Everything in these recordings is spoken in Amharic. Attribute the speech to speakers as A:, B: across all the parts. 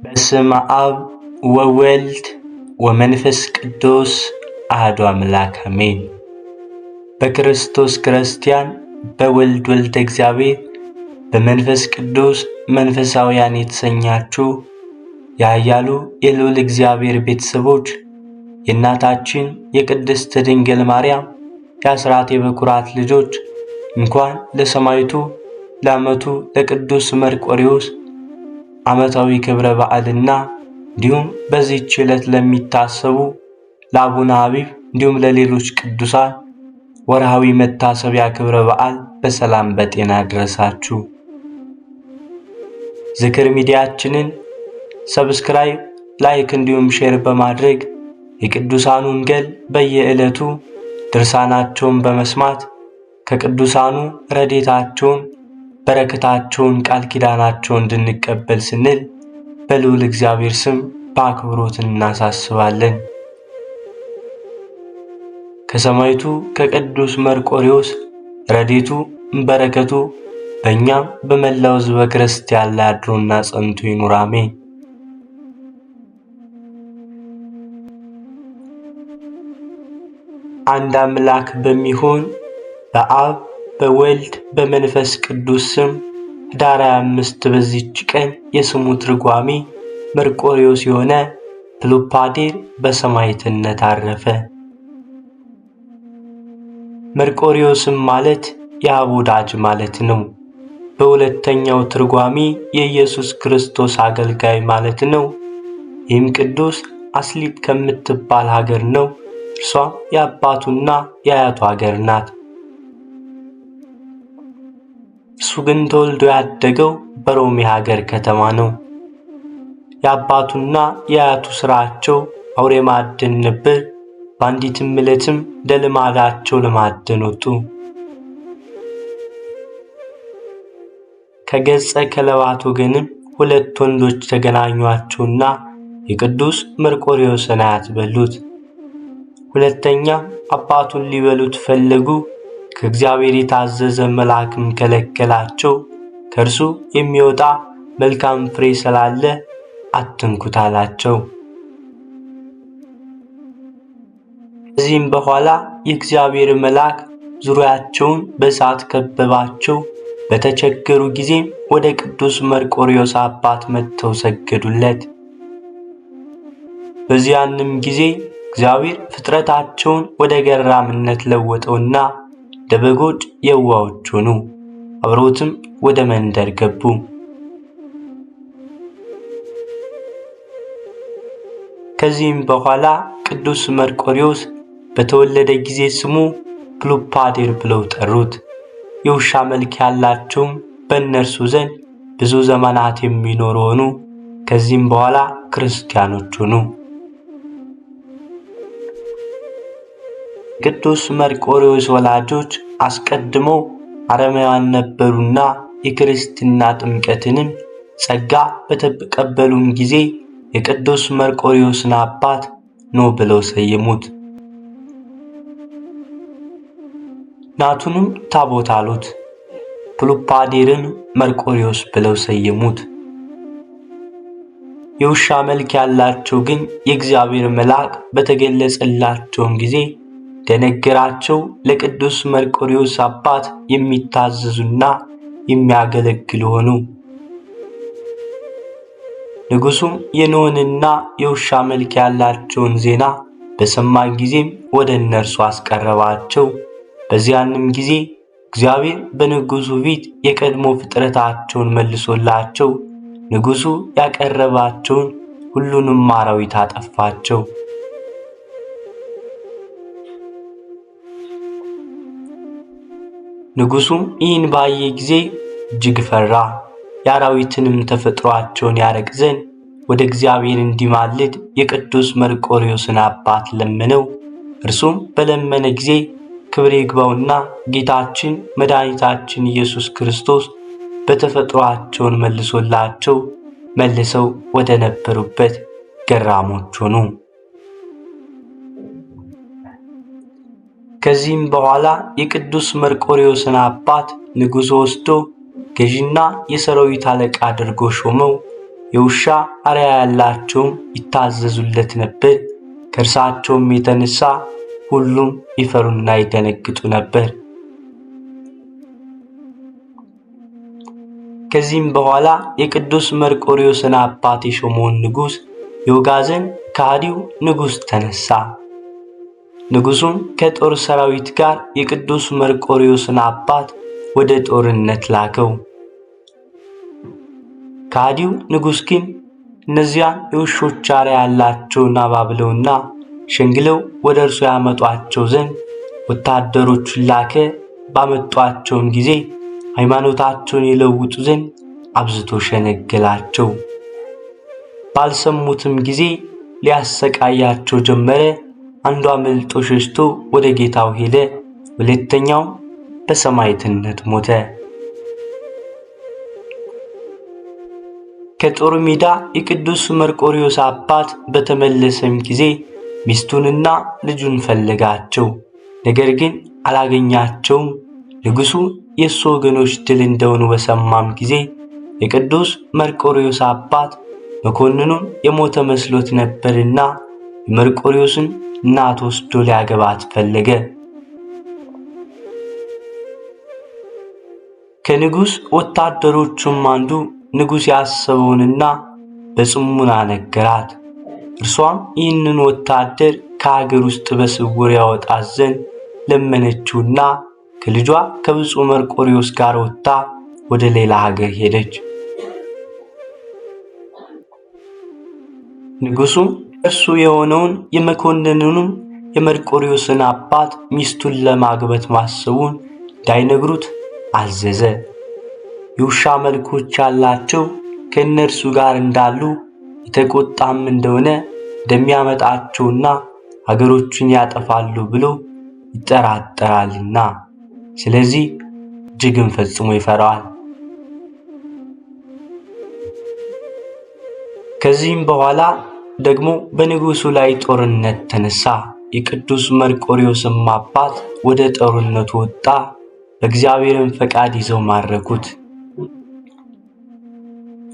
A: በስመ አብ ወወልድ ወመንፈስ ቅዱስ አሐዱ አምላክ አሜን። በክርስቶስ ክርስቲያን፣ በወልድ ወልደ እግዚአብሔር፣ በመንፈስ ቅዱስ መንፈሳውያን የተሰኛችሁ የኃያሉ የልዑል እግዚአብሔር ቤተሰቦች የእናታችን የቅድስት ድንግል ማርያም የአስራት የበኩራት ልጆች እንኳን ለሰማዕቱ ለዓመቱ ለቅዱስ መርቆሬዎስ ዓመታዊ ክብረ በዓልና እንዲሁም በዚህች ዕለት ለሚታሰቡ ለአቡነ አቢብ እንዲሁም ለሌሎች ቅዱሳን ወርሃዊ መታሰቢያ ክብረ በዓል በሰላም በጤና አደረሳችሁ። ዝክር ሚዲያችንን ሰብስክራይብ፣ ላይክ እንዲሁም ሼር በማድረግ የቅዱሳኑን ገድል በየዕለቱ ድርሳናቸውን በመስማት ከቅዱሳኑ ረድኤታቸውን በረከታቸውን ቃል ኪዳናቸውን እንድንቀበል ስንል በልዑል እግዚአብሔር ስም በአክብሮት እናሳስባለን። ከሰማዕቱ ከቅዱስ መርቆሬዎስ ረድኤቱ በረከቱ በእኛም በመላው ሕዝበ ክርስቲያን ላይ አድሮና ጸንቶ ይኑር አሜን። አንድ አምላክ በሚሆን በአብ በወልድ በመንፈስ ቅዱስ ስም ኅዳር 25 በዚች ቀን የስሙ ትርጓሜ መርቆሬዎስ የሆነ ፕሉፓዴር በሰማዕትነት አረፈ። መርቆሬዎስም ማለት የአብ ወዳጅ ማለት ነው። በሁለተኛው ትርጓሜ የኢየሱስ ክርስቶስ አገልጋይ ማለት ነው። ይህም ቅዱስ አስሊጥ ከምትባል ሀገር ነው። እርሷም የአባቱና የአያቱ ሀገር ናት። እሱ ግን ተወልዶ ያደገው በሮሜ ሀገር ከተማ ነው። የአባቱና የአያቱ ሥራቸው አውሬ ማደን ነበር። በአንዲትም ዕለትም እንደ ልማዳቸው ለማደን ወጡ። ከገጸ ከለባት ወገንም ሁለት ወንዶች ተገናኟቸውና የቅዱስ መርቆሬዎስን አያት በሉት። ሁለተኛም አባቱን ሊበሉት ፈለጉ። ከእግዚአብሔር የታዘዘ መልአክም ከለከላቸው። ከእርሱ የሚወጣ መልካም ፍሬ ስላለ አትንኩት አላቸው። ከዚህም በኋላ የእግዚአብሔር መልአክ ዙሪያቸውን በእሳት ከበባቸው። በተቸገሩ ጊዜም ወደ ቅዱስ መርቆሬዎስ አባት መጥተው ሰገዱለት። በዚያንም ጊዜ እግዚአብሔር ፍጥረታቸውን ወደ ገራምነት ለወጠውና ደበጎች የዋሆች ሆኑ። አብረውትም ወደ መንደር ገቡ። ከዚህም በኋላ ቅዱስ መርቆሬዎስ በተወለደ ጊዜ ስሙ ፕሉፓዴር ብለው ጠሩት። የውሻ መልክ ያላቸውም በእነርሱ ዘንድ ብዙ ዘመናት የሚኖሩ ሆኑ። ከዚህም በኋላ ክርስቲያኖች ሆኑ። ቅዱስ መርቆሬዎስ ወላጆች አስቀድመው አረማውያን ነበሩና የክርስትና ጥምቀትንም ጸጋ በተቀበሉም ጊዜ የቅዱስ መርቆሬዎስን አባት ኖህ ብለው ሰየሙት። እናቱንም ታቦት አሉት። ፕሉፓዴርን መርቆሬዎስ ብለው ሰየሙት። የውሻ መልክ ያላቸው ግን የእግዚአብሔር መልአክ በተገለጸላቸውም ጊዜ ደነገራቸው። ለቅዱስ መርቆሬዎስ አባት የሚታዘዙና የሚያገለግሉ ሆኑ። ንጉሡም የኖህንና የውሻ መልክ ያላቸውን ዜና በሰማ ጊዜም ወደ እነርሱ አስቀረባቸው። በዚያንም ጊዜ እግዚአብሔር በንጉሡ ፊት የቀድሞ ፍጥረታቸውን መልሶላቸው ንጉሡ ያቀረባቸውን ሁሉንም አራዊት አጠፋቸው። ንጉሡም ይህን ባየ ጊዜ እጅግ ፈራ። የአራዊትንም ተፈጥሯቸውን ያረቅ ዘንድ ወደ እግዚአብሔር እንዲማልድ የቅዱስ መርቆሬዎስን አባት ለመነው። እርሱም በለመነ ጊዜ ክብር ይግባውና ጌታችን መድኃኒታችን ኢየሱስ ክርስቶስ በተፈጥሯቸውን መልሶላቸው መልሰው ወደ ነበሩበት ገራሞች ሆኑ። ከዚህም በኋላ የቅዱስ መርቆሬዎስን አባት ንጉሡ ወስዶ ገዢና የሰራዊት አለቃ አድርጎ ሾመው። የውሻ አርአያ ያላቸውም ይታዘዙለት ነበር። ከእርሳቸውም የተነሳ ሁሉም ይፈሩና ይደነግጡ ነበር። ከዚህም በኋላ የቅዱስ መርቆሬዎስን አባት የሾመውን ንጉሥ ይወጋ ዘንድ ከሃዲው ንጉሥ ተነሳ። ንጉሡም ከጦር ሰራዊት ጋር የቅዱስ መርቆሬዎስን አባት ወደ ጦርነት ላከው። ከሃዲው ንጉሥ ግን እነዚያን የውሾች አርአያ ያላቸውን አባብለውና ሸንግለው ወደ እርሱ ያመጧቸው ዘንድ ወታደሮቹን ላከ። ባመጧቸውም ጊዜ ሃይማኖታቸውን ይለውጡ ዘንድ አብዝቶ ሸነገላቸው። ባልሰሙትም ጊዜ ሊያሰቃያቸው ጀመረ። አንዱ አምልጦ ሸሽቶ ወደ ጌታው ሄደ። ሁለተኛው በሰማዕትነት ሞተ። ከጦር ሜዳ የቅዱስ መርቆሬዎስ አባት በተመለሰም ጊዜ ሚስቱንና ልጁን ፈለጋቸው፣ ነገር ግን አላገኛቸውም። ንጉሡ የእሱ ወገኖች ድል እንደሆኑ በሰማም ጊዜ የቅዱስ መርቆሬዎስ አባት መኮንኑን የሞተ መስሎት ነበርና የመርቆሬዎስን እናት ወስዶ ሊያገባት ፈለገ። ከንጉሥ ወታደሮቹም አንዱ ንጉሥ ያሰበውንና በጽሙና ነገራት። እርሷም ይህንን ወታደር ከሀገር ውስጥ በስውር ያወጣት ዘንድ ለመነችውና ከልጇ ከብፁዕ መርቆሬዎስ ጋር ወጥታ ወደ ሌላ ሀገር ሄደች። ንጉሡም እርሱ የሆነውን የመኮንኑንም የመርቆሬዎስን አባት ሚስቱን ለማግባት ማሰቡን እንዳይነግሩት አዘዘ። የውሻ መልኮች ያላቸው ከእነርሱ ጋር እንዳሉ የተቆጣም እንደሆነ እንደሚያመጣቸውና ሀገሮችን ያጠፋሉ ብሎ ይጠራጠራልና፣ ስለዚህ እጅግም ፈጽሞ ይፈራዋል። ከዚህም በኋላ ደግሞ በንጉሡ ላይ ጦርነት ተነሳ። የቅዱስ መርቆሬዎስም አባት ወደ ጦርነቱ ወጣ። በእግዚአብሔርም ፈቃድ ይዘው ማረኩት።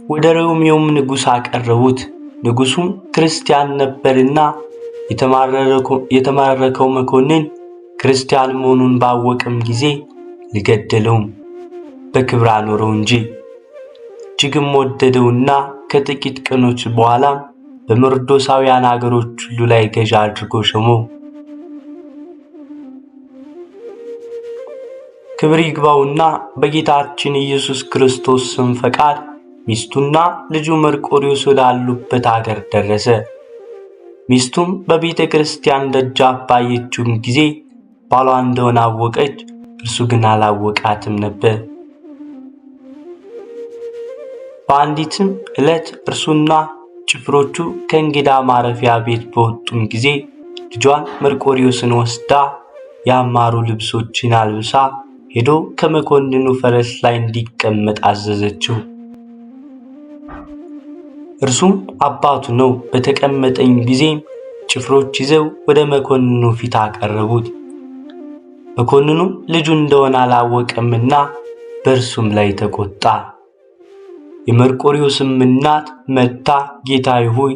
A: ወደ ሮሜውም ንጉሥ አቀረቡት። ንጉሡም ክርስቲያን ነበርና የተማረከው መኮንን ክርስቲያን መሆኑን ባወቀም ጊዜ ሊገድለውም በክብር አኖረው እንጂ። እጅግም ወደደውና ከጥቂት ቀኖች በኋላ በመርዶሳውያን አገሮች ሁሉ ላይ ገዥ አድርጎ ሾመው። ክብር ይግባውና በጌታችን ኢየሱስ ክርስቶስ ስም ፈቃድ ሚስቱና ልጁ መርቆሬዎስ ወዳሉበት አገር ደረሰ። ሚስቱም በቤተ ክርስቲያን ደጃፍ ባየችውም ጊዜ ባሏ እንደሆነ አወቀች። እርሱ ግን አላወቃትም ነበር። በአንዲትም ዕለት እርሱና ጭፍሮቹ ከእንግዳ ማረፊያ ቤት በወጡም ጊዜ ልጇን መርቆሬዎስን ወስዳ ያማሩ ልብሶችን አልብሳ ሄዶ ከመኮንኑ ፈረስ ላይ እንዲቀመጥ አዘዘችው። እርሱም አባቱ ነው። በተቀመጠኝ ጊዜም ጭፍሮች ይዘው ወደ መኮንኑ ፊት አቀረቡት። መኮንኑም ልጁ እንደሆነ አላወቀምና በእርሱም ላይ ተቆጣ። የመርቆሬዎስም እናት መጥታ ጌታዬ ሆይ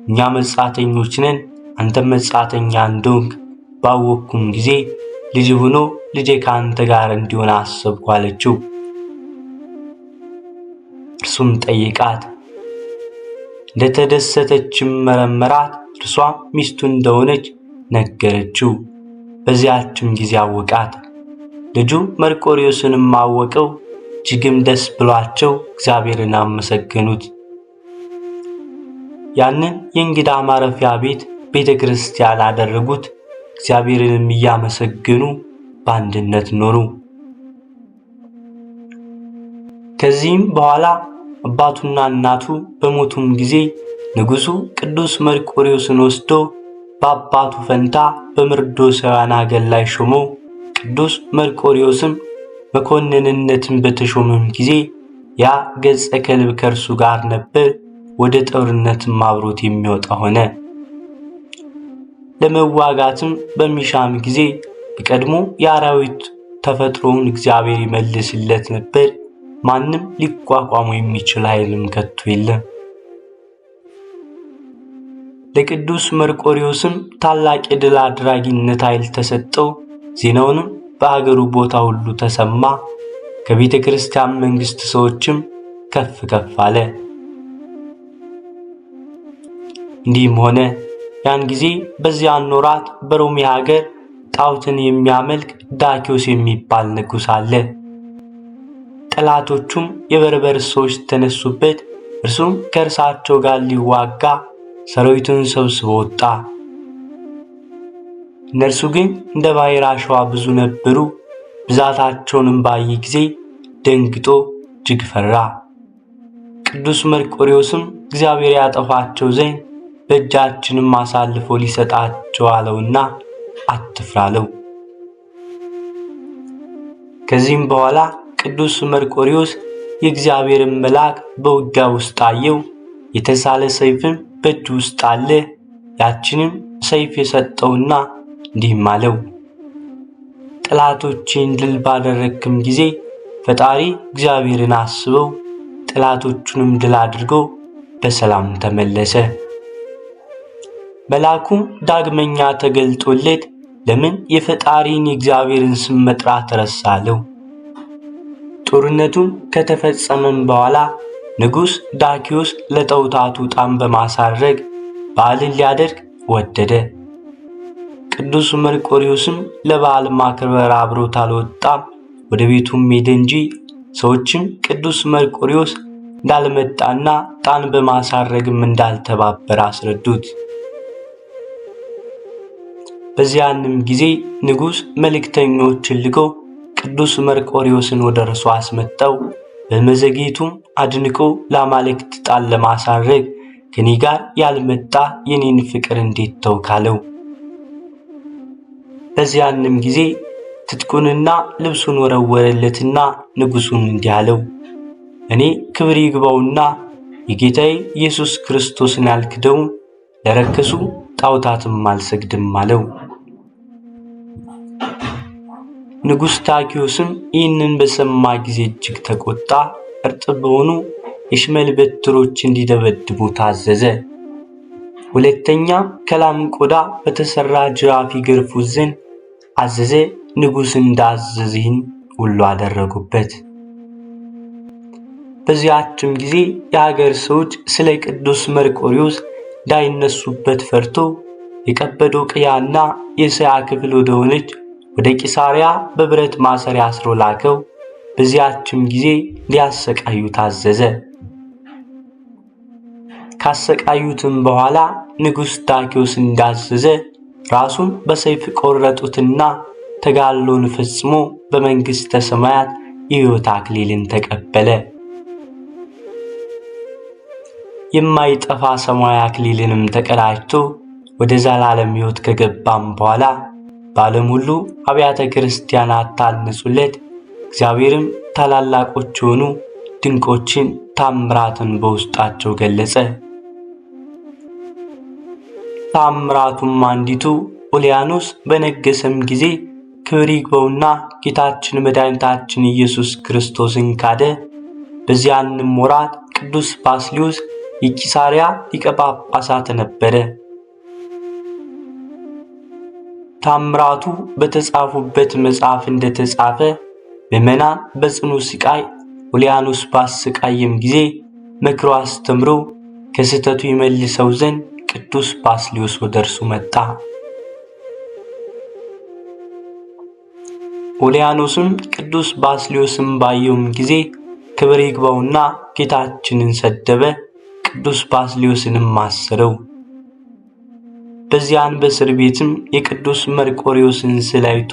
A: እኛ መጻተኞች ነን፣ አንተ መጻተኛ እንደሆንክ ባወቅኩም ጊዜ ልጅ ሆኖ ልጄ ከአንተ ጋር እንዲሆን አሰብኩ አለችው። እርሱም ጠይቃት፣ እንደተደሰተችም መረመራት። እርሷም ሚስቱ እንደሆነች ነገረችው። በዚያችም ጊዜ አወቃት። ልጁ መርቆሬዎስንም አወቀው። እጅግም ደስ ብሏቸው እግዚአብሔርን አመሰገኑት። ያንን የእንግዳ ማረፊያ ቤት ቤተ ክርስቲያን አደረጉት። እግዚአብሔርንም እያመሰገኑ በአንድነት ኖሩ። ከዚህም በኋላ አባቱና እናቱ በሞቱም ጊዜ ንጉሡ ቅዱስ መርቆሬዎስን ወስዶ በአባቱ ፈንታ በመርዶሳውያን አገር ላይ ሾመው። ቅዱስ መርቆሬዎስም መኮንንነትን በተሾመም ጊዜ ያ ገጸ ከልብ ከእርሱ ጋር ነበር። ወደ ጦርነትም አብሮት የሚወጣ ሆነ። ለመዋጋትም በሚሻም ጊዜ በቀድሞ የአራዊት ተፈጥሮውን እግዚአብሔር ይመልስለት ነበር። ማንም ሊቋቋሙ የሚችል ኃይልም ከቶ የለም። ለቅዱስ መርቆሬዎስም ታላቅ የድል አድራጊነት ኃይል ተሰጠው። ዜናውንም በአገሩ ቦታ ሁሉ ተሰማ። ከቤተ ክርስቲያን መንግሥት ሰዎችም ከፍ ከፍ አለ። እንዲህም ሆነ። ያን ጊዜ በዚያን ወራት በሮሜ ሀገር ጣዖትን የሚያመልክ ዳኪዎስ የሚባል ንጉሥ አለ። ጠላቶቹም የበርበር ሰዎች ተነሱበት። እርሱም ከእርሳቸው ጋር ሊዋጋ ሰራዊቱን ሰብስቦ ወጣ። እነርሱ ግን እንደ ባሕር አሸዋ ብዙ ነበሩ። ብዛታቸውንም ባየ ጊዜ ደንግጦ እጅግ ፈራ። ቅዱስ መርቆሬዎስም እግዚአብሔር ያጠፋቸው ዘንድ በእጃችንም አሳልፎ ሊሰጣቸው አለውና አትፍራ አለው። ከዚህም በኋላ ቅዱስ መርቆሬዎስ የእግዚአብሔርን መልአክ በውጊያ ውስጥ አየው። የተሳለ ሰይፍም በእጁ ውስጥ አለ። ያችንም ሰይፍ የሰጠውና እንዲህም አለው፣ ጠላቶችን ድል ባደረግክም ጊዜ ፈጣሪ እግዚአብሔርን አስበው። ጠላቶቹንም ድል አድርጎ በሰላም ተመለሰ። መልአኩም ዳግመኛ ተገልጦለት ለምን የፈጣሪን የእግዚአብሔርን ስም መጥራት ረሳለው? ጦርነቱም ከተፈጸመም በኋላ ንጉሥ ዳኪዎስ ለጣዖታቱ ዕጣን በማሳረግ በዓልን ሊያደርግ ወደደ። ቅዱስ መርቆሬዎስም ለበዓል ማክበር አብሮት አልወጣም፣ ወደ ቤቱም ሄደ እንጂ። ሰዎችም ቅዱስ መርቆሬዎስ እንዳልመጣና ዕጣን በማሳረግም እንዳልተባበረ አስረዱት። በዚያንም ጊዜ ንጉሥ መልእክተኞችን ልኮ ቅዱስ መርቆሬዎስን ወደ እርሱ አስመጣው። በመዘግየቱም አድንቆ ለአማልክት ዕጣን ለማሳረግ ከኔ ጋር ያልመጣ የኔን ፍቅር እንዴት ተውካለው? በዚያንም ጊዜ ትጥቁንና ልብሱን ወረወረለትና ንጉሡን እንዲህ አለው፣ እኔ ክብር ይግባውና የጌታዬ ኢየሱስ ክርስቶስን አልክደውም፣ ለረከሱ ጣዖታትም አልሰግድም አለው። ንጉሥ ዳኪዎስም ይህንን በሰማ ጊዜ እጅግ ተቆጣ። እርጥብ በሆኑ የሽመል በትሮች እንዲደበድቡ ታዘዘ። ሁለተኛም ከላም ቆዳ በተሰራ ጅራፍ ይገርፉት ዘንድ አዘዘ። ንጉሥ እንዳዘዘህን ሁሉ አደረጉበት። በዚያችም ጊዜ የሀገር ሰዎች ስለ ቅዱስ መርቆሬዎስ እንዳይነሱበት ፈርቶ የቀጰዶቅያና የእስያ ክፍል ወደሆነች ወደ ቂሳርያ በብረት ማሰሪያ አስሮ ላከው። በዚያችም ጊዜ ሊያሰቃዩ ታዘዘ። ካሰቃዩትም በኋላ ንጉሥ ዳኪዎስ እንዳዘዘ ራሱን በሰይፍ ቆረጡትና ተጋድሎን ፈጽሞ በመንግሥተ ሰማያት የሕይወት አክሊልን ተቀበለ። የማይጠፋ ሰማያዊ አክሊልንም ተቀዳጅቶ ወደ ዘላለም ሕይወት ከገባም በኋላ በዓለም ሁሉ አብያተ ክርስቲያናት ታነጹለት። እግዚአብሔርም ታላላቆች የሆኑ ድንቆችን ታምራትን በውስጣቸው ገለጸ። ታምራቱም አንዲቱ ኡልያኖስ በነገሰም ጊዜ ክብር ይግባውና ጌታችን መድኃኒታችን ኢየሱስ ክርስቶስን ካደ። በዚያንም ወራት ቅዱስ ባስልዮስ የቂሳርያ ሊቀ ጳጳሳት ነበረ። ታምራቱ በተጻፉበት መጽሐፍ እንደተጻፈ ምዕመናን በጽኑ ስቃይ ኡልያኖስ ባሰቃየም ጊዜ መክሮ አስተምሮ ከስህተቱ ይመልሰው ዘንድ ቅዱስ ባስልዮስ ወደ እርሱ መጣ። ኡልያኖስም ቅዱስ ባስልዮስም ባየውም ጊዜ ክብር ይግባውና ጌታችንን ሰደበ። ቅዱስ ባስልዮስንም አሰረው። በዚያን በእስር ቤትም የቅዱስ መርቆሬዎስን ስዕል አይቶ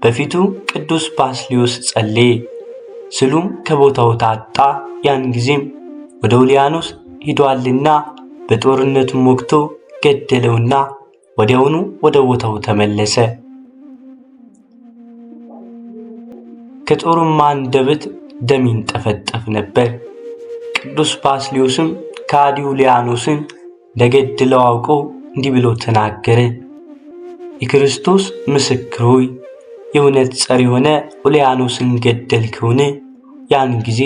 A: በፊቱ ቅዱስ ባስልዮስ ጸለየ። ስዕሉም ከቦታው ታጣ። ያን ጊዜም ወደ ኡልያኖስ ሄዷልና በጦርነቱም ወግቶ ገደለውና ወዲያውኑ ወደ ቦታው ተመለሰ። ከጦሩም አንደበት ደም ይንጠፈጠፍ ነበር። ቅዱስ ባስልዮስም ከሃዲው ኡልያኖስን እንደገደለው አውቆ እንዲህ ብሎ ተናገረ። የክርስቶስ ምስክር ሆይ የእውነት ጸር የሆነ ኡልያኖስን ገደልከውን? ያን ጊዜ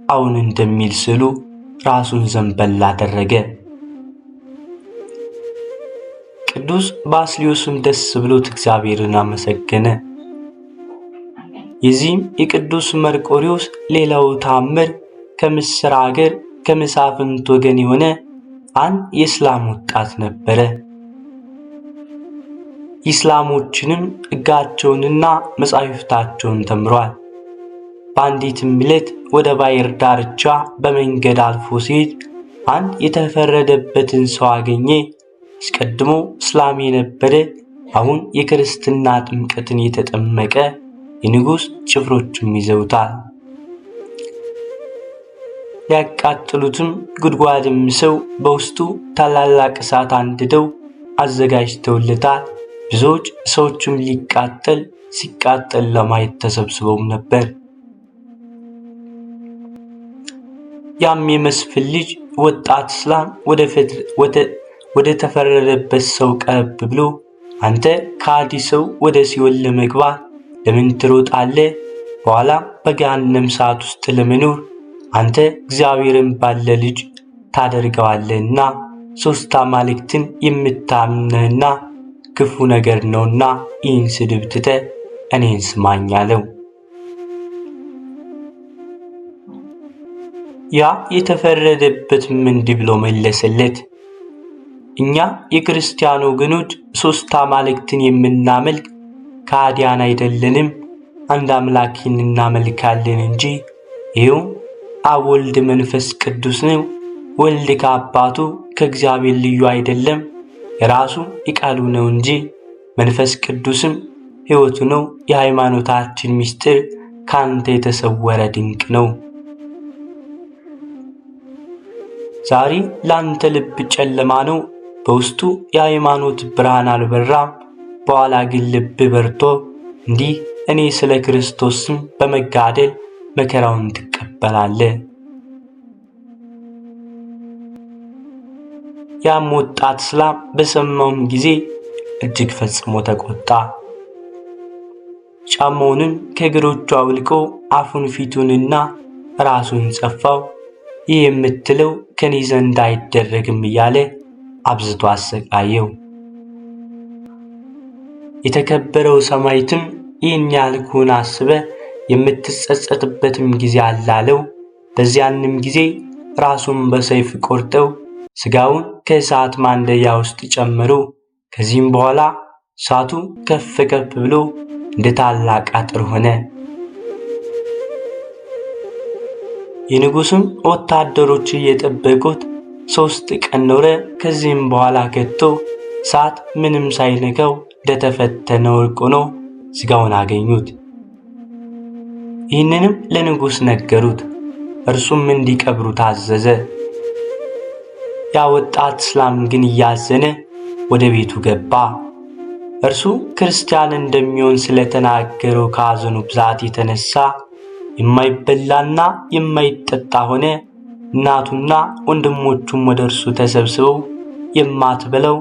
A: አሁን እንደሚል ስዕሉ ራሱን ዘንበል አደረገ። ቅዱስ ባስልዮስም ደስ ብሎት እግዚአብሔርን አመሰገነ። የዚህም የቅዱስ መርቆሬዎስ ሌላው ተአምር ከምስር አገር ከመሳፍንት ወገን የሆነ አንድ የእስላም ወጣት ነበረ። ኢስላሞችንም ሕጋቸውንና መጻሕፍታቸውን ተምሯል። በአንዲትም ዕለት ወደ ባሕር ዳርቻ በመንገድ አልፎ ሲሄድ አንድ የተፈረደበትን ሰው አገኘ። አስቀድሞ እስላም የነበረ አሁን የክርስትና ጥምቀትን የተጠመቀ የንጉሥ ጭፍሮችም ይዘውታል። ሊያቃጥሉትም ጉድጓድም ሰው በውስጡ ታላላቅ እሳት አንድደው አዘጋጅተውለታል። ብዙዎች ሰዎችም ሲቃጠል ለማየት ተሰብስበውም ነበር። ያም የመስፍን ልጅ ወጣት እስላም ወደ ተፈረደበት ሰው ቀረብ ብሎ አንተ ከሃዲ ሰው ወደ ሲኦል ለመግባት ለምን ትሮጣለህ? በኋላ በገሃነም እሳት ውስጥ ለመኖር አንተ እግዚአብሔርን ባለ ልጅ ታደርገዋለህና ሦስት አማልክትን የምታምነህና ክፉ ነገር ነውና ይህን ስድብ ትተህ እኔን ስማኝ አለው። ያ የተፈረደበትም እንዲህ ብሎ መለሰለት፣ እኛ የክርስቲያን ወገኖች ሦስት አማልክትን የምናመልክ ከሃዲያን አይደለንም። አንድ አምላክን እናመልካለን እንጂ ይኸውም አብ ወልድ መንፈስ ቅዱስ ነው። ወልድ ከአባቱ ከእግዚአብሔር ልዩ አይደለም፣ የራሱ የቃሉ ነው እንጂ። መንፈስ ቅዱስም ሕይወቱ ነው። የሃይማኖታችን ምስጢር ካንተ የተሰወረ ድንቅ ነው። ዛሬ ላንተ ልብ ጨለማ ነው፣ በውስጡ የሃይማኖት ብርሃን አልበራም። በኋላ ግን ልብ በርቶ እንዲህ እኔ ስለ ክርስቶስ ስም በመጋደል መከራውን ትቀበላለህ። ያም ወጣት እስላም በሰማውም ጊዜ እጅግ ፈጽሞ ተቆጣ። ጫማውንም ከእግሮቹ አውልቆ አፉን ፊቱንና ራሱን ጸፋው። ይህ የምትለው ከኔ ዘንድ አይደረግም እያለ አብዝቶ አሰቃየው። የተከበረው ሰማዕትም ይህን ያልኩህን አስበህ የምትጸጸትበትም ጊዜ አላለው። በዚያንም ጊዜ ራሱን በሰይፍ ቆርጠው ሥጋውን ከእሳት ማንደጃ ውስጥ ጨመሩ። ከዚህም በኋላ እሳቱ ከፍ ከፍ ብሎ እንደ ታላቅ አጥር ሆነ። የንጉሥም ወታደሮች እየጠበቁት 3 ቀን ኖረ። ከዚህም በኋላ ከቶ እሳት ምንም ሳይነካው እንደተፈተነ ወርቅ ሆኖ ሥጋውን አገኙት። ይህንንም ለንጉሥ ነገሩት። እርሱም እንዲቀብሩ ታዘዘ። ያ ወጣት እስላም ግን እያዘነ ወደ ቤቱ ገባ። እርሱ ክርስቲያን እንደሚሆን ስለተናገረው ከሐዘኑ ብዛት የተነሳ የማይበላና የማይጠጣ ሆነ። እናቱና ወንድሞቹም ወደ እርሱ ተሰብስበው የማትበላው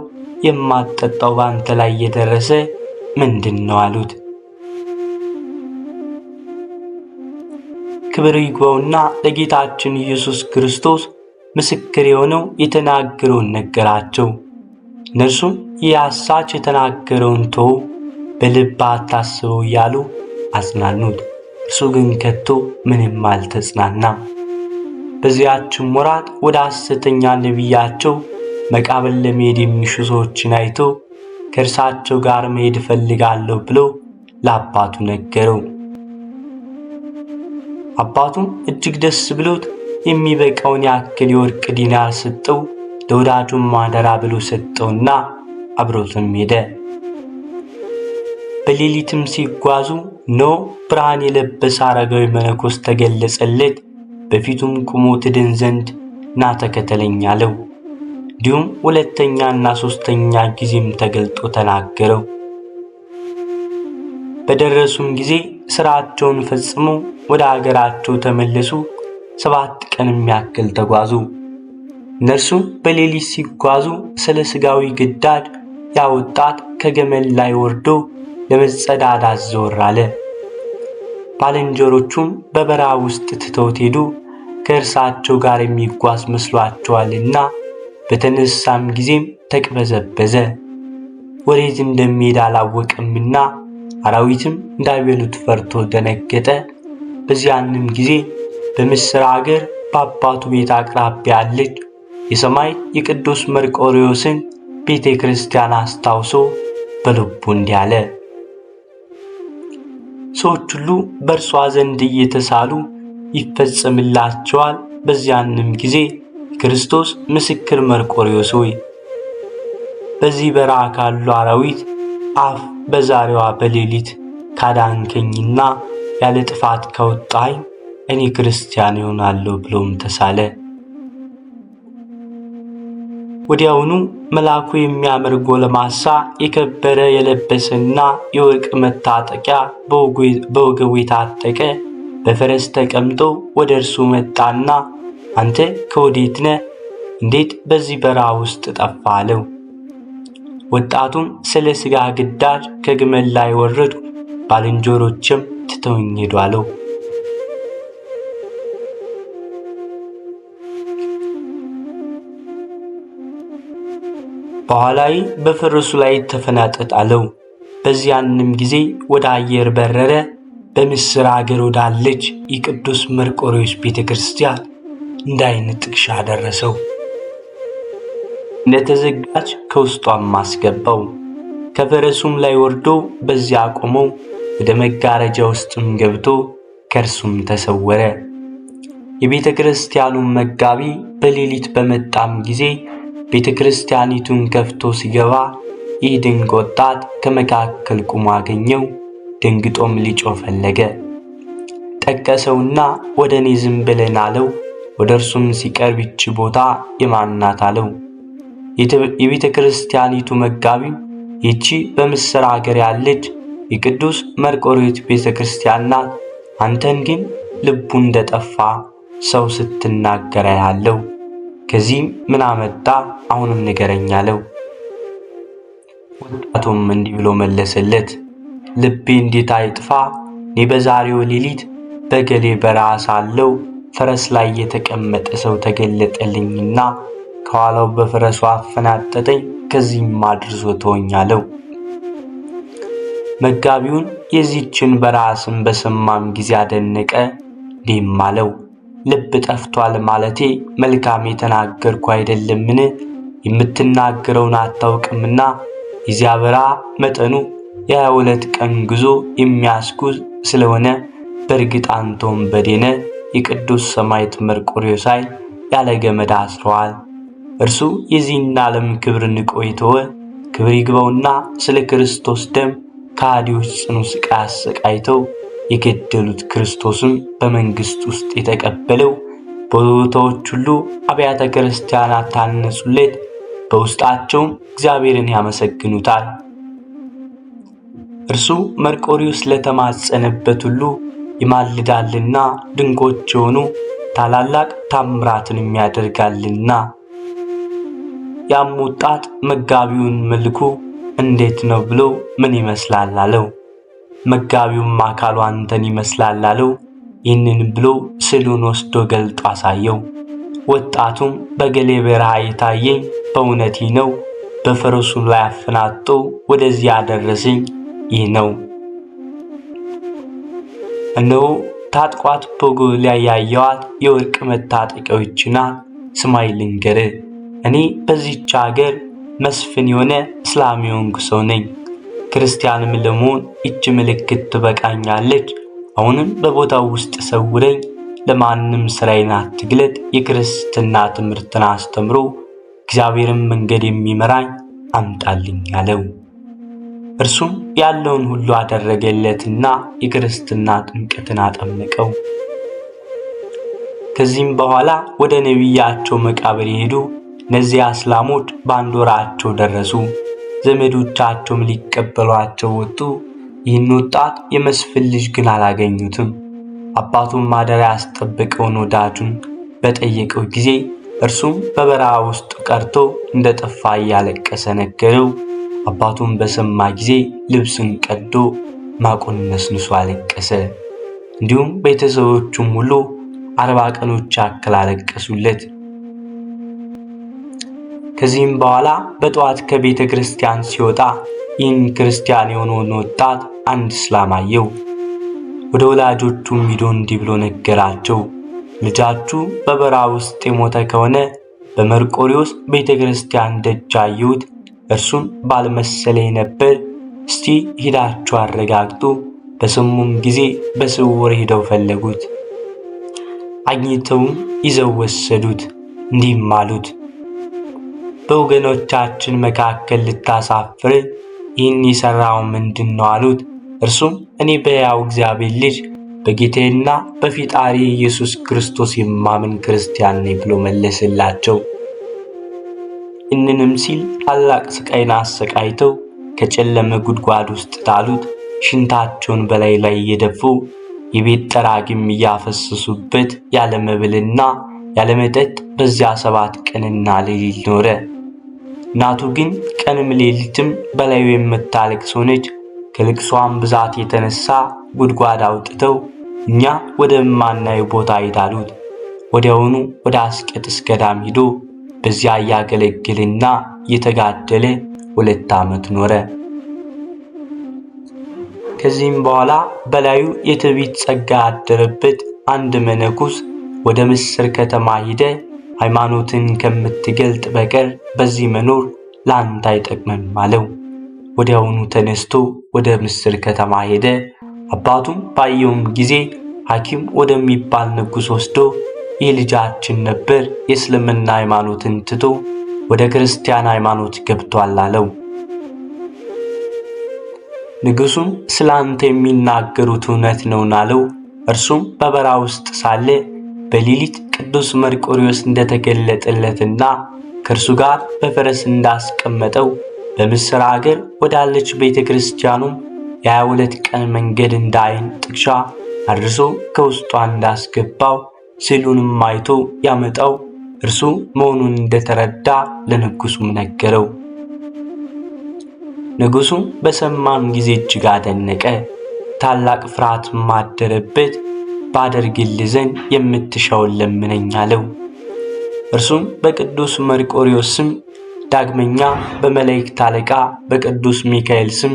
A: የማትጠጣው በአንተ ላይ የደረሰ ምንድን ነው አሉት። ክብር ይግባውና ለጌታችን ኢየሱስ ክርስቶስ ምስክር የሆነው የተናገረውን ነገራቸው። እነርሱም የአሳች የተናገረውን ተው፣ በልብ አታስበው እያሉ አጽናኑት። እርሱ ግን ከቶ ምንም አልተጽናናም። በዚያችም ወራት ወደ ሐሰተኛ ነቢያቸው መቃብር ለመሄድ የሚሹ ሰዎችን አይቶ ከእርሳቸው ጋር መሄድ እፈልጋለሁ ብሎ ለአባቱ ነገረው። አባቱም እጅግ ደስ ብሎት የሚበቃውን ያክል የወርቅ ዲናር ሰጠው። ለወዳጁም አደራ ብሎ ሰጠውና አብሮትም ሄደ። በሌሊትም ሲጓዙ እነሆ ብርሃን የለበሰ አረጋዊ መነኮስ ተገለጸለት። በፊቱም ቆሞ ትድን ዘንድ ና ተከተለኝ አለው። እንዲሁም ሁለተኛና ሦስተኛ ጊዜም ተገልጦ ተናገረው። በደረሱም ጊዜ ሥራቸውን ፈጽመው ወደ አገራቸው ተመለሱ። 7 ቀንም ያክል ተጓዙ። እነርሱም በሌሊት ሲጓዙ ስለ ሥጋዊ ግዳጅ ያ ወጣት ከገመል ላይ ወርዶ ለመጸዳዳት ዘወር አለ። ባልንጀሮቹም በበረሃ ውስጥ ትተውት ሄዱ። ከእርሳቸው ጋር የሚጓዝ መስሏቸዋልና በተነሳም ጊዜም ተቅበዘበዘ። ወዴት እንደሚሄድ አላወቀምና አራዊትም እንዳይበሉት ፈርቶ ደነገጠ። በዚያንም ጊዜ በምስር አገር በአባቱ ቤት አቅራቢያ ያለች የሰማይ የቅዱስ መርቆሬዎስን ቤተ ክርስቲያን አስታውሶ በልቡ እንዲህ አለ። ሰዎች ሁሉ በእርሷ ዘንድ እየተሳሉ ይፈጸምላቸዋል። በዚያንም ጊዜ ክርስቶስ ምስክር መርቆሬዎስ ሆይ በዚህ በረሃ ካሉ አራዊት አፍ በዛሬዋ በሌሊት ካዳንከኝና ያለ ጥፋት ካወጣኸኝ እኔ ክርስቲያን እሆናለሁ ብሎም ተሳለ። ወዲያውኑ መልአኩ የሚያምር ጎልማሳ የከበረ የለበሰና የወርቅ መታጠቂያ በወገቡ የታጠቀ በፈረስ ተቀምጦ ወደ እርሱ መጣና አንተ ከወዴት ነህ? እንዴት በዚህ በረሃ ውስጥ ጠፋህ? አለው። ወጣቱም ስለ ሥጋ ግዳጅ ከግመል ላይ ወረድኩ፣ ባልንጀሮችም ትተውኝ ሄዱ አለው። በኋላይ በፈረሱ ላይ ተፈናጠጥ አለው። በዚያንም ጊዜ ወደ አየር በረረ። በምስር አገር ወዳለች የቅዱስ መርቆሬዎስ ቤተ ክርስቲያን እንደ ዓይን ጥቅሻ ደረሰው። እንደተዘጋች ከውስጧም አስገባው። ከፈረሱም ላይ ወርዶ በዚያ ቆመው ወደ መጋረጃ ውስጥም ገብቶ ከእርሱም ተሰወረ። የቤተ ክርስቲያኑም መጋቢ በሌሊት በመጣም ጊዜ ቤተ ክርስቲያኒቱን ከፍቶ ሲገባ ይህ ድንቅ ወጣት ከመካከል ቆሞ አገኘው። ደንግጦም ሊጮህ ፈለገ። ጠቀሰውና ወደ እኔ ዝም ብለን አለው። ወደ እርሱም ሲቀርብ ይህች ቦታ የማን ናት አለው። የቤተ ክርስቲያኒቱ መጋቢም ይህች በምስር አገር ያለች የቅዱስ መርቆሬዎስ ቤተ ክርስቲያን ናት። አንተን ግን ልቡ እንደጠፋ ሰው ስትናገር አያለሁ። ከዚህም ምን አመጣ? አሁንም ንገረኝ አለው። ወጣቱም እንዲህ ብሎ መለሰለት፣ ልቤ እንዴት አይጥፋ? እኔ በዛሬው ሌሊት በገሌ በረሃ ሳለሁ ፈረስ ላይ የተቀመጠ ሰው ተገለጠልኝና ከኋላው በፈረሱ አፈናጠጠኝ፣ ከዚህም አድርሶ ተወኝ አለው። መጋቢውን የዚህችን በረሃ ስም በሰማም ጊዜ አደነቀ። እንዲህም አለው፣ ልብ ጠፍቷል ማለቴ መልካም የተናገርኩ አይደለምን? የምትናገረውን አታውቅምና የዚያ በረሃ መጠኑ የ22 ቀን ጉዞ የሚያስጉዝ ስለሆነ በእርግጥ አንተ ወንበዴ ነህ። የቅዱስ ሰማዕት መርቆሬዎስ ኃይል ያለ ገመድ አስረዋል። እርሱ የዚህን ዓለም ክብር ንቆ የተወ ክብር ይግባውና ስለ ክርስቶስ ደም ከሃዲዎች ጽኑ ስቃይ አሰቃይተው የገደሉት ክርስቶስም በመንግሥት ውስጥ የተቀበለው በቦታዎች ሁሉ አብያተ ክርስቲያናት ታነጹለት፣ በውስጣቸውም እግዚአብሔርን ያመሰግኑታል። እርሱ መርቆሬዎስ ለተማጸነበት ሁሉ ይማልዳልና ድንቆች የሆኑ ታላላቅ ታምራትን ያደርጋልና። ያም ወጣት መጋቢውን መልኩ እንዴት ነው ብሎ ምን ይመስላል አለው። መጋቢውም አካሉ አንተን ይመስላል አለው። ይህንን ብሎ ስዕሉን ወስዶ ገልጦ አሳየው። ወጣቱም በገሌ በረሃ የታየኝ በእውነት ይህ ነው፣ በፈረሱ ላይ አፈናጦ ወደዚህ ያደረሰኝ ይህ ነው። እነሆ ታጥቋት በወገቡ ላይ ያየኋት የወርቅ መታጠቂያዎች ናት። ስማኝ ልንገርህ፣ እኔ በዚህች አገር መስፍን የሆነ እስላም የሆንኩ ሰው ነኝ። ክርስቲያንም ለመሆን ይህች ምልክት ትበቃኛለች። አሁንም በቦታው ውስጥ ሰውረኝ፣ ለማንም ስራዬን አትግለጥ። የክርስትና ትምህርትን አስተምሮ እግዚአብሔርን መንገድ የሚመራኝ አምጣልኝ አለው። እርሱም ያለውን ሁሉ አደረገለትና የክርስትና ጥምቀትን አጠመቀው። ከዚህም በኋላ ወደ ነቢያቸው መቃብር የሄዱ እነዚያ እስላሞች በአንድ ወራቸው ደረሱ። ዘመዶቻቸውም ሊቀበሏቸው ወጡ። ይህን ወጣት የመስፍን ልጅ ግን አላገኙትም። አባቱም ማደሪያ ያስጠበቀውን ወዳጁን በጠየቀው ጊዜ እርሱም በበረሃ ውስጥ ቀርቶ እንደጠፋ እያለቀሰ ነገረው። አባቱም በሰማ ጊዜ ልብሱን ቀዶ ማቁን ነስንሶ አለቀሰ። እንዲሁም ቤተሰቦቹም ሁሉ 40 ቀኖች ያክል አለቀሱለት። ከዚህም በኋላ በጠዋት ከቤተ ክርስቲያን ሲወጣ ይህን ክርስቲያን የሆነውን ወጣት አንድ እስላም አየው። ወደ ወላጆቹም ሄዶ እንዲህ ብሎ ነገራቸው። ልጃችሁ በበረሃ ውስጥ የሞተ ከሆነ በመርቆሪዎስ ቤተ ክርስቲያን ደጅ አየሁት። እርሱም ባልመሰለኝ ነበር። እስቲ ሂዳችሁ አረጋግጡ። በሰሙም ጊዜ በስውር ሄደው ፈለጉት። አግኝተውም ይዘው ወሰዱት። እንዲህም አሉት፣ በወገኖቻችን መካከል ልታሳፍር ይህን የሠራው ምንድን ነው አሉት። እርሱም እኔ በሕያው እግዚአብሔር ልጅ በጌታዬና በፈጣሪ ኢየሱስ ክርስቶስ የማምን ክርስቲያን ነኝ ብሎ መለሰላቸው። ይህንንም ሲል ታላቅ ስቃይን አሰቃይተው ከጨለመ ጉድጓድ ውስጥ ጣሉት። ሽንታቸውን በላይ ላይ እየደፉ የቤት ጠራጊም እያፈሰሱበት ያለ መብልና ያለ መጠጥ በዚያ 7 ቀንና ሌሊት ኖረ። እናቱ ግን ቀንም ሌሊትም በላዩ የምታለቅስ ሆነች። ከልቅሷም ብዛት የተነሳ ጉድጓድ አውጥተው እኛ ወደማናየው ቦታ ሂዳሉት። ወዲያውኑ ወደ አስቄጥስ ገዳም ሂዶ በዚያ እያገለገለና እየተጋደለ 2 ዓመት ኖረ። ከዚህም በኋላ በላዩ የትዕቢት ጸጋ ያደረበት አንድ መነኩስ ወደ ምስር ከተማ ሄደ። ሃይማኖትን ከምትገልጥ በቀር በዚህ መኖር ለአንተ አይጠቅምም አለው። ወዲያውኑ ተነስቶ ወደ ምስር ከተማ ሄደ። አባቱም ባየውም ጊዜ ሐኪም ወደሚባል ንጉሥ ወስዶ ይህ ልጃችን ነበር፣ የእስልምና ሃይማኖትን ትቶ ወደ ክርስቲያን ሃይማኖት ገብቷል አለው። ንጉሡም ስላንተ የሚናገሩት እውነት ነውን አለው። እርሱም በበረሃ ውስጥ ሳለ በሌሊት ቅዱስ መርቆሪዎስ እንደተገለጠለትና ከእርሱ ጋር በፈረስ እንዳስቀመጠው በምስር አገር ወዳለች ቤተ ክርስቲያኑም የ22 ቀን መንገድ እንደ ዓይን ጥቅሻ አድርሶ ከውስጧ እንዳስገባው ስዕሉንም አይቶ ያመጣው እርሱ መሆኑን እንደተረዳ ለንጉሡም ነገረው። ንጉሡም በሰማም ጊዜ እጅግ አደነቀ። ታላቅ ፍርሃትም አደረበት። ባደርግልህ ዘንድ የምትሻውን ለምነኝ አለው። እርሱም በቅዱስ መርቆሪዎስ ስም ዳግመኛ በመላእክት አለቃ በቅዱስ ሚካኤል ስም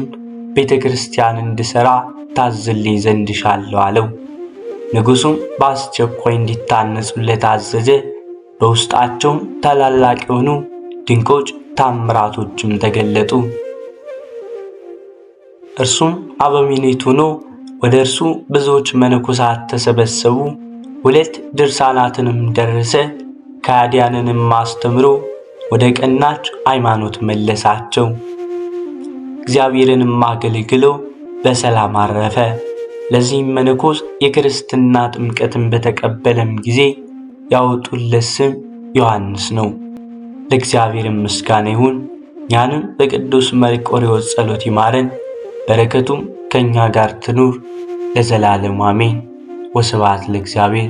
A: ቤተ ክርስቲያን እንድሠራ ታዝልኝ ዘንድ እሻለሁ አለው። ንጉሡም በአስቸኳይ እንዲታነጹለት አዘዘ። በውስጣቸውም ታላላቅ የሆኑ ድንቆች ታምራቶችም ተገለጡ። እርሱም አበምኔት ሆኖ ወደ እርሱ ብዙዎች መነኮሳት ተሰበሰቡ። 2 ድርሳናትንም ደረሰ። ከሃዲያንንም አስተምሮ ወደ ቀናች ሃይማኖት መለሳቸው። እግዚአብሔርንም አገልግሎ በሰላም አረፈ። ለዚህም መነኮስ የክርስትና ጥምቀትን በተቀበለም ጊዜ ያወጡለት ስም ዮሐንስ ነው። ለእግዚአብሔር ምስጋና ይሁን። እኛንም በቅዱስ መርቆሪዎስ ጸሎት ይማረን፣ በረከቱም ከእኛ ጋር ትኑር ለዘላለሙ አሜን። ወስብሐት ለእግዚአብሔር።